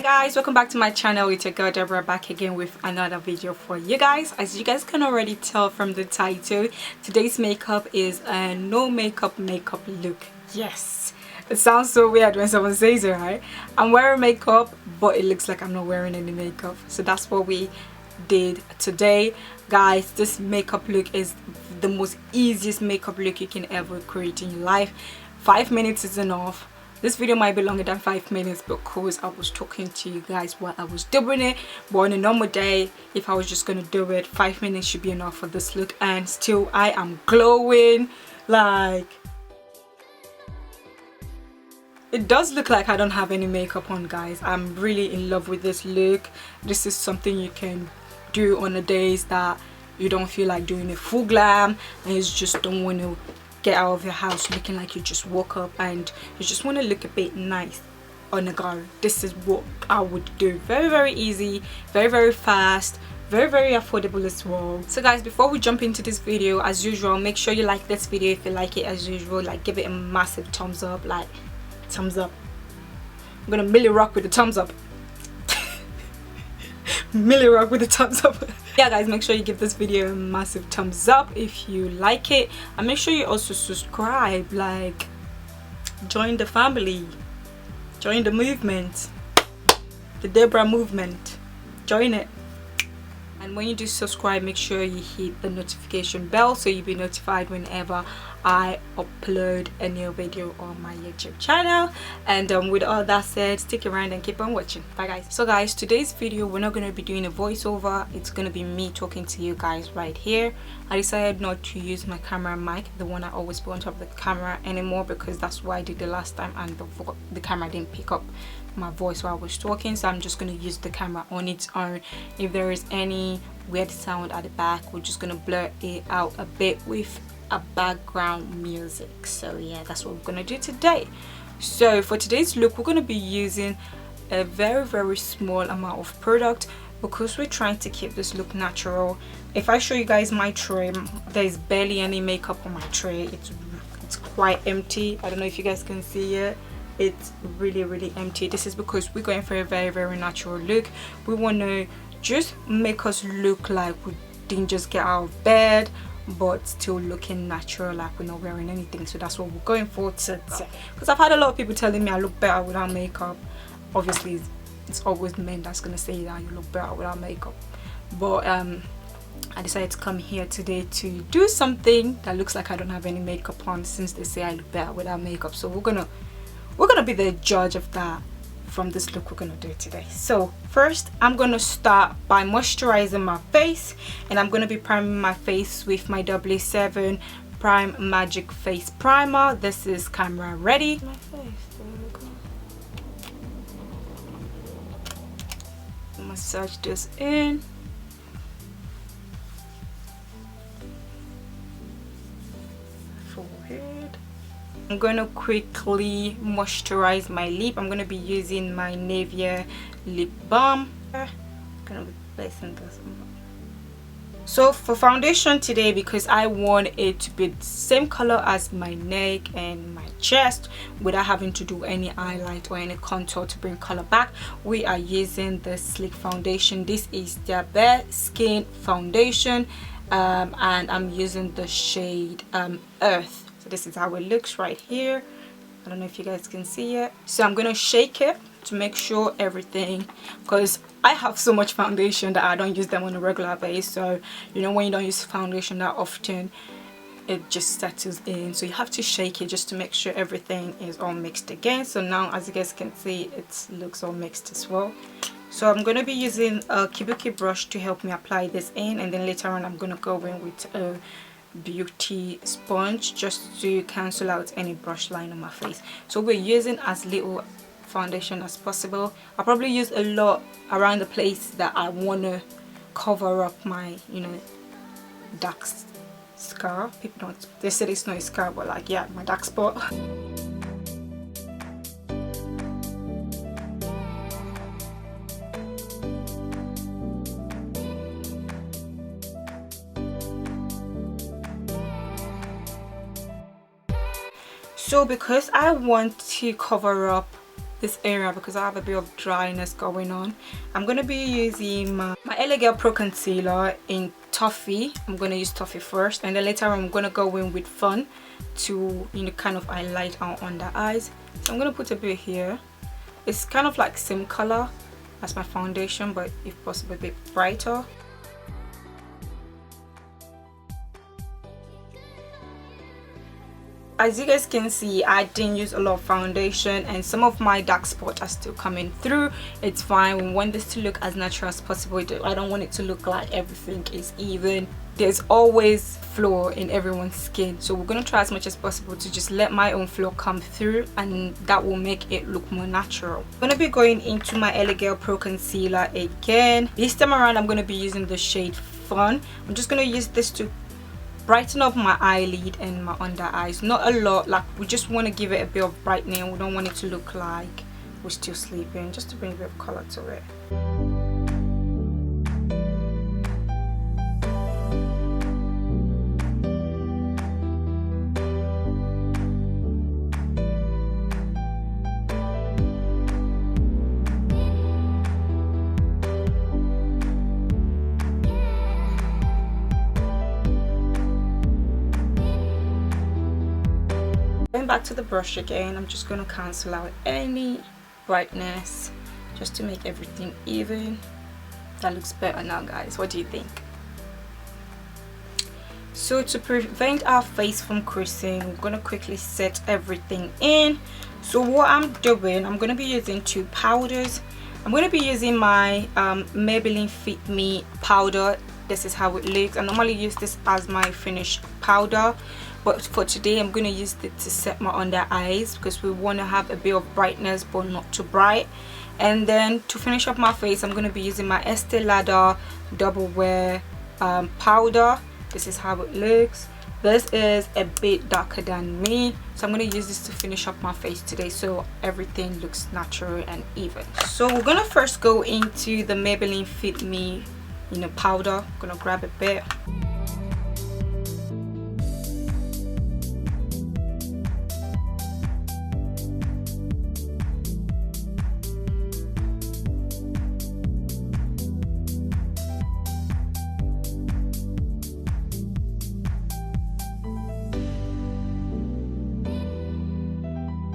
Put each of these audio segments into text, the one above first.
Hi guys, welcome back to my channel. It's your girl Deborah back again with another video for you guys. As you guys can already tell from the title, today's makeup is a no makeup look. Yes, it sounds so weird when someone says it, right? I'm wearing makeup but it looks like I'm not wearing any makeup, so that's what we did today, guys. This makeup look is the most easiest makeup look you can ever create in your life. 5 minutes is enough. This video might be longer than 5 minutes because I was talking to you guys while I was doing it, but on a normal day, if I was just gonna do it, 5 minutes should be enough for this look. And still I am glowing. Like, it does look like I don't have any makeup on, guys. I'm really in love with this look. This is something you can do on the days that you don't feel like doing a full glam and you just don't want to get out of your house looking like you just woke up and you just want to look a bit nice on a girl. This is what I would do. Very easy, very fast, very affordable as well. So guys, before we jump into this video, as usual, make sure you like this video. If you like it, as usual, like, give it a massive thumbs up. Like, thumbs up. I'm gonna Millie rock with the thumbs up. Millie rock with the thumbs up. Yeah guys, make sure you give this video a massive thumbs up if you like it, and make sure you also subscribe. Like, join the family, join the movement, the Dipbrow movement, join it. And when you do subscribe, make sure you hit the notification bell so you'll be notified whenever I upload a new video on my YouTube channel. And with all that said, stick around and keep on watching. Bye guys. So guys, today's video, we're not going to be doing a voiceover. It's going to be me talking to you guys right here. I decided not to use my camera mic, the one I always put on top of the camera, anymore, because that's what I did the last time and the camera didn't pick up my voice while I was talking. So I'm just going to use the camera on its own. If there is any weird sound at the back, we're just going to blur it out a bit with a background music. So yeah, that's what we're going to do today. So for today's look, we're going to be using a very small amount of product because we're trying to keep this look natural. If I show you guys my tray, there's barely any makeup on my tray. It's quite empty. I don't know if you guys can see it. It's really empty. This is because we're going for a very natural look. We want to just make us look like we didn't just get out of bed, but still looking natural, like we're not wearing anything. So that's what we're going for today, because I've had a lot of people telling me I look better without makeup. Obviously it's always men that's gonna say that you look better without makeup, but I decided to come here today to do something that looks like I don't have any makeup on, since they say I look better without makeup. So we're gonna be the judge of that from this look we're gonna do today. So first, I'm gonna start by moisturizing my face, and I'm gonna be priming my face with my 007 Prime Magic Face Primer. This is camera ready. My face, there we go. Massage this in. Forehead. I'm going to quickly moisturize my lip. I'm going to be using my Nivea lip balm. I'm going to be placing this on. So for foundation today, because I want it to be the same color as my neck and my chest without having to do any highlight or any contour to bring color back, we are using the Sleek foundation. This is their Bare Skin foundation, and I'm using the shade Earth. So this is how it looks right here. I don't know if you guys can see it. So I'm gonna shake it to make sure everything, because I have so much foundation that I don't use them on a regular basis. So you know, when you don't use foundation that often, it just settles in. So you have to shake it just to make sure everything is all mixed again. So now, as you guys can see, it looks all mixed as well. So I'm going to be using a kabuki brush to help me apply this in, and then later on I'm going to go in with a beauty sponge just to cancel out any brush line on my face. So we're using as little foundation as possible. I'll probably use a lot around the place that I want to cover up my, you know, dark scar. People don't, they said it's not a scar, but like, yeah, my dark spot. So because I want to cover up this area because I have a bit of dryness going on. I'm going to be using my Elegant Pro Concealer in Toffee. I'm going to use Toffee first, and then later I'm going to go in with Fawn to, you know, kind of highlight our under eyes. So I'm going to put a bit here. It's kind of like same color as my foundation, but if possible a bit brighter. As you guys can see, I didn't use a lot of foundation and some of my dark spots are still coming through. It's fine. We want this to look as natural as possible. I don't want it to look like everything is even. There's always flaw in everyone's skin, so we're going to try as much as possible to just let my own flaw come through, and that will make it look more natural. I'm going to be going into my Elegant Pro Concealer again. This time around I'm going to be using the shade Fawn. I'm just going to use this to brighten up my eyelid and my under eyes. Not a lot, like we just want to give it a bit of brightening. We don't want it to look like we're still sleeping, just to bring a bit of color to it. Going back to the brush again, I'm just going to cancel out any brightness just to make everything even. That looks better now, guys. What do you think? So to prevent our face from creasing, we're going to quickly set everything in. So what I'm doing, I'm going to be using two powders. I'm going to be using my Maybelline Fit Me Powder. This is how it looks. I normally use this as my finished powder, but for today I'm going to use it to set my under eyes because we want to have a bit of brightness but not too bright. And then to finish up my face, I'm going to be using my Estee Lauder Double Wear powder. This is how it looks. This is a bit darker than me, so I'm going to use this to finish up my face today so everything looks natural and even. So we're going to first go into the Maybelline Fit Me, you know, powder. I'm going to grab a bit.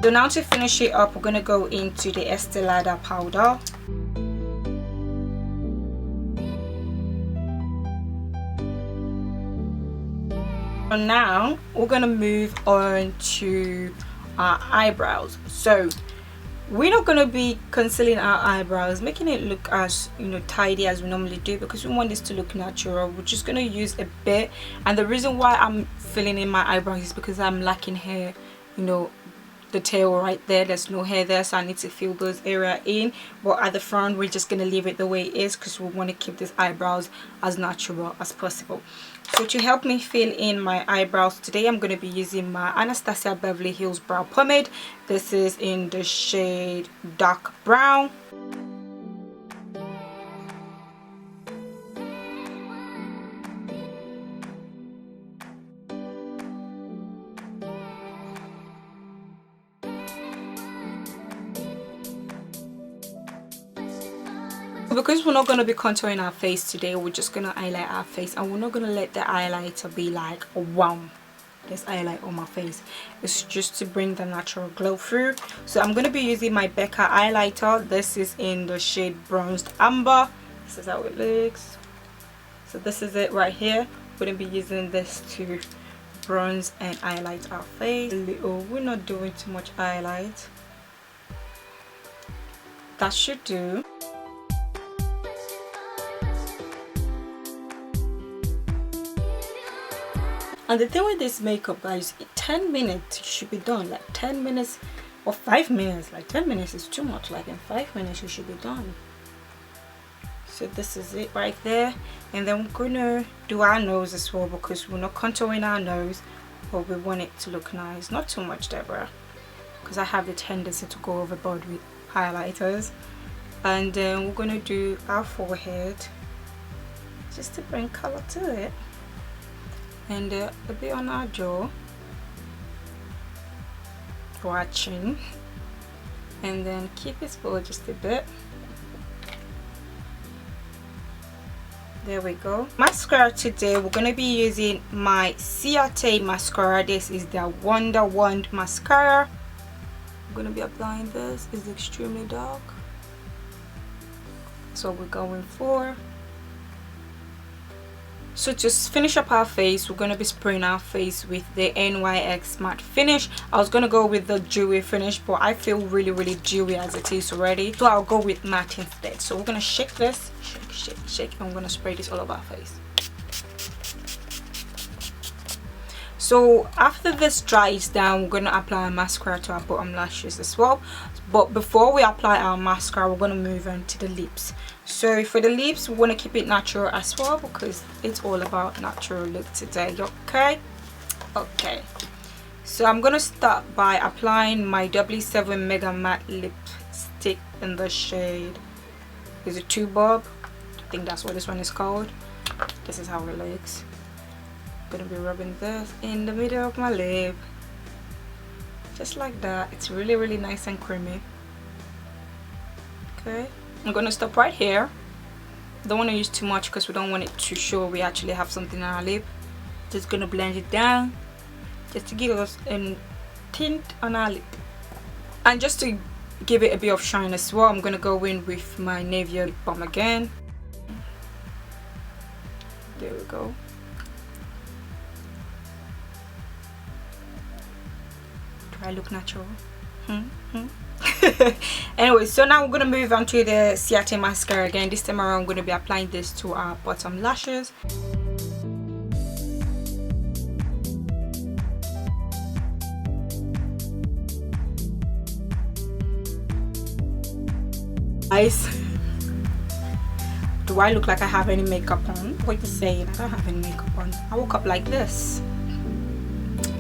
So now to finish it up, we're going to go into the Estee Lauder powder. And now we're going to move on to our eyebrows. So we're not going to be concealing our eyebrows, making it look as, you know, tidy as we normally do, because we want this to look natural. We're just going to use a bit, and the reason why I'm filling in my eyebrows is because I'm lacking hair, you know, the tail right there, there's no hair there, so I need to fill those area in. But at the front we're just going to leave it the way it is because we want to keep these eyebrows as natural as possible. So to help me fill in my eyebrows today, I'm going to be using my Anastasia Beverly Hills Brow Pomade. This is in the shade Dark Brown. Because we're not going to be contouring our face today, we're just going to highlight our face, and we're not going to let the highlighter be like, wow, there's highlight on my face. It's just to bring the natural glow through. So I'm going to be using my Becca highlighter. This is in the shade Bronzed Amber. This is how it looks. So this is it right here. We're going to be using this to bronze and highlight our face a little. We're not doing too much highlight. That should do. And the thing with this makeup, guys, 10 minutes you should be done. Like 10 minutes or 5 minutes. Like 10 minutes is too much. Like in 5 minutes you should be done. So this is it right there. And then we're gonna do our nose as well, because we're not contouring our nose, but we want it to look nice. Not too much, Deborah, because I have the tendency to go overboard with highlighters. And then we're gonna do our forehead just to bring color to it. And a bit on our jaw, our chin, and then keep it full just a bit. There we go. Mascara today, we're going to be using my Ciate mascara. This is the Wonder Wand mascara. I'm going to be applying this. It's extremely dark. So we're going for. So to finish up our face, we're going to be spraying our face with the NYX matte finish. I was going to go with the dewy finish, but I feel really dewy as it is already, so I'll go with matte instead. So we're going to shake this, shake, and we're going to spray this all over our face. So after this dries down, we're going to apply a mascara to our bottom lashes as well. But before we apply our mascara, we're going to move on to the lips. So for the lips, we want to keep it natural as well, because it's all about natural look today. Okay, so I'm going to start by applying my W7 Mega Matte Lipstick in the shade, is it 2 Bob? I think that's what this one is called. This is how it looks. I'm going to be rubbing this in the middle of my lip, just like that. It's really nice and creamy. Okay, I'm going to stop right here. Don't want to use too much because we don't want it to show we actually have something on our lip. Just going to blend it down just to give us a tint on our lip. And just to give it a bit of shine as well, I'm going to go in with my Nivea balm again. There we go. Do I look natural? Anyway, so now we're going to move on to the Ciate mascara again. This time around, I'm going to be applying this to our bottom lashes. Guys, do I look like I have any makeup on? What you saying? I don't have any makeup on. I woke up like this.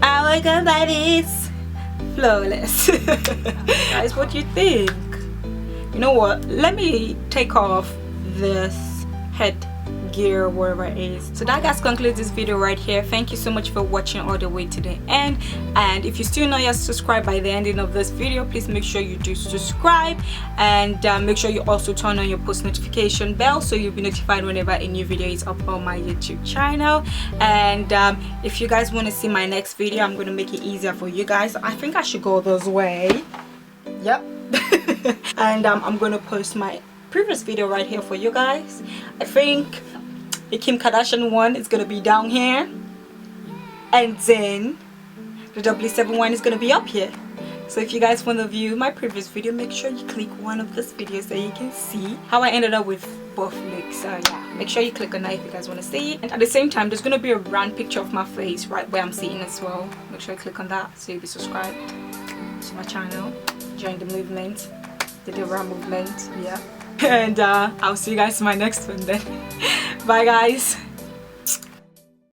I wake up like this. Flawless. Guys, what do you think? You know what, let me take off this headgear, wherever it is. So that, guys, concludes this video right here. Thank you so much for watching all the way to the end, and if you're still not yet subscribed by the ending of this video, please make sure you do subscribe, and make sure you also turn on your post notification bell so you'll be notified whenever a new video is up on my YouTube channel. And if you guys want to see my next video, I'm going to make it easier for you guys. I think I should go this way. Yep. And I'm going to post my previous video right here for you guys. I think the Kim Kardashian one is going to be down here, and then the W7 one is going to be up here. So if you guys want to view my previous video, make sure you click one of these videos so you can see how I ended up with both looks. So yeah, make sure you click on that if you guys want to see it. And at the same time, there's going to be a round picture of my face right where I'm sitting as well. Make sure you click on that so you'll be subscribed to my channel. Join the movement, the Dipbrow movement. Yeah. And I'll see you guys in my next one then. Bye guys.